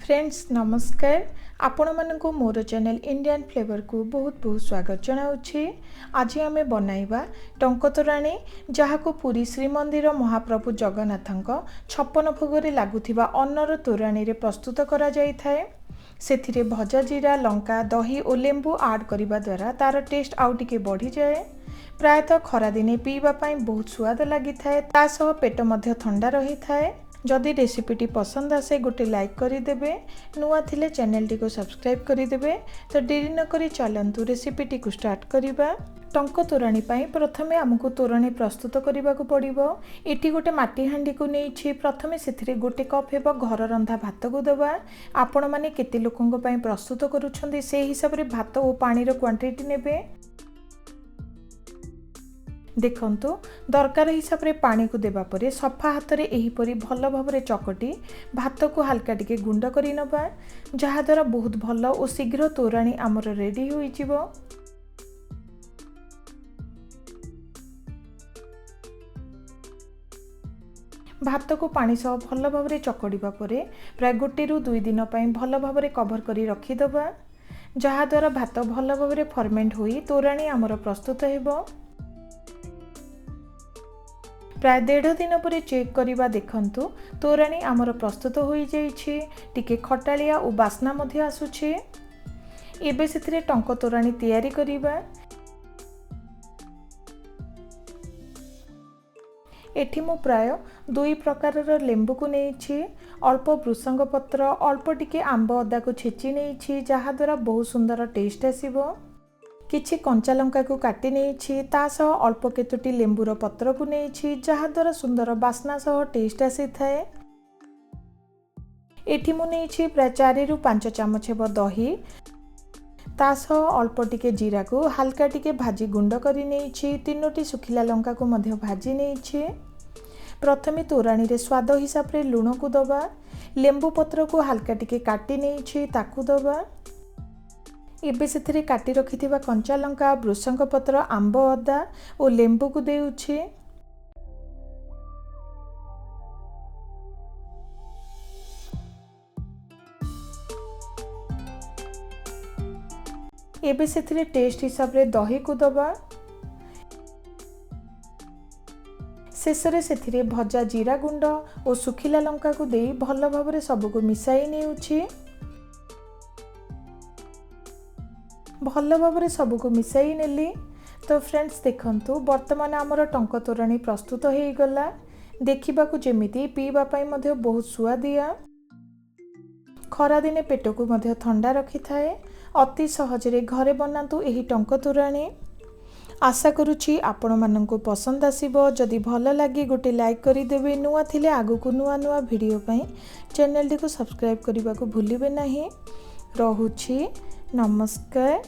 Friends नमस्कार आपण मानक मोर चैनल इंडियन फ्लेवर को बहुत बहुत स्वागत जनाऊँगी। आज आम बनाइबा टंका तोराणी जहाँ को पुरी श्रीमंदिर महाप्रभु जगन्नाथ 56 भोग लगुवा अन्नर तोराणी रे प्रस्तुत करा जाय थाए। सेथिरे भजा जीरा लंका दही और लेंबू आड करने द्वारा तार टेस्ट आउ टिके बढ़ी जाए। प्रायतः खरा दिने पीवा पाई बहुत स्वाद लगी थाए, ता सह पेट मध्य ठंडा रही थाए। जदि रेसिपीटी पसंद आसे गोटे लाइक करिदेबे, नुआ थिले चैनलटी को सब्सक्राइब करिदेबे। तो देरी न करी चलंतु रेसिपीटी को स्टार्ट करिबा। टंका तोराणी पाई प्रथमे आमको तोराणी प्रस्तुत करने को पड़िबो। एटी गोटे माटी हांडी को नहीं प्रथमे सेथिरे गोटे कप हेबो घर रंधा भात को दबा। आपण माने केते लोकंक पाई प्रस्तुत करूछंदी से हिसाब रे भात और पानी रो क्वांटिटी नेबे। देखंतु दरकार हिसाब रे पानी को देबा परे सफा हाथ रे एही परी भल भाबरे चकटी भात को हल्का टिके गुंड करी नबा, जहा द्वारा बहुत भल और शीघ्र तोराणी आमर रेडी होई जिवो। भात को पानी सह भल भाबरे चकड़ीबा परे प्राय 1 ରୁ 2 दिन पई भल भाबरे कवर करी रखी दबा, जहा द्वारा भात भल भाबरे फर्मेंट होई तोराणी आमर प्रस्तुत हेबो। प्राय 1.5 दिन पर चेक करिबा देखंतु तोराणी आमर प्रस्तुत होई जाइछि। टिके खटालिया और बास्ना मध्य आसुछि। एबे सेथिरे टंका तोराणी तैयारी करिबा। एठी मु प्राय 2 प्रकारर लेंबू को नेइछि, अल्प भृषंग पत्र अल्प टिके आंब अदा को छेची नेइछि, जहा द्वारा बहुत सुंदर टेस्ट आसीबो। किछि कंचा लंका को काटी नेइछि, ता सह अल्प केतोटी लेंबूर पत्र को नेइछि, जहा द्वारा सुंदर बास्ना सह टेस्ट आसी थाए। एठी मु नेइछि प्राय 4 ରୁ 5 चामच हेबो दही, ता सह अल्प टिके जीरा को हल्का टिके भाजी गुंड करी नेइछि। 3टी सुखिला लंका को मध्य भाजी नेइछि। प्रथमे तोराणी रे स्वाद हिसाब रे लूण को दबा। लेंबू पत्र को हल्का टिके काटी नेइछि, ताकू दबा। एबे सेथिरे काटी रखिथिबा कंचा लंका भृषंग पत्र आंब अदा और लेंबू को देउछि। एबे सेथिरे टेस्ट हिसाब रे दही को दबा। शेषरे सेथिरे भजा जीरा गुंड और सुखिला लंका को देई भल भाबरे सब को मिसाई नेउछि। भल भाबरे सब को मिसाई नेली। तो फ्रेंड्स देखंतु वर्तमान आमर टंका तोराणी प्रस्तुत हो गला। देखिबा को जेमिति पीवा पाई मध्य बहुत सुआदिया, खरा दिने पेट को मध्य ठंडा रखी थाए। अति सहजरे घरे बनातु एही टंका तोराणी। आशा करुछि आपण माननकु पसंद आसीबो। जदि भल लागी गोटे लाइक करि देबे। नुआ थिले आगु को नुआ नुआ वीडियो पई चैनल टी को सब्सक्राइब करबा को भूलिबे नाही। रहुछि नमस्कार।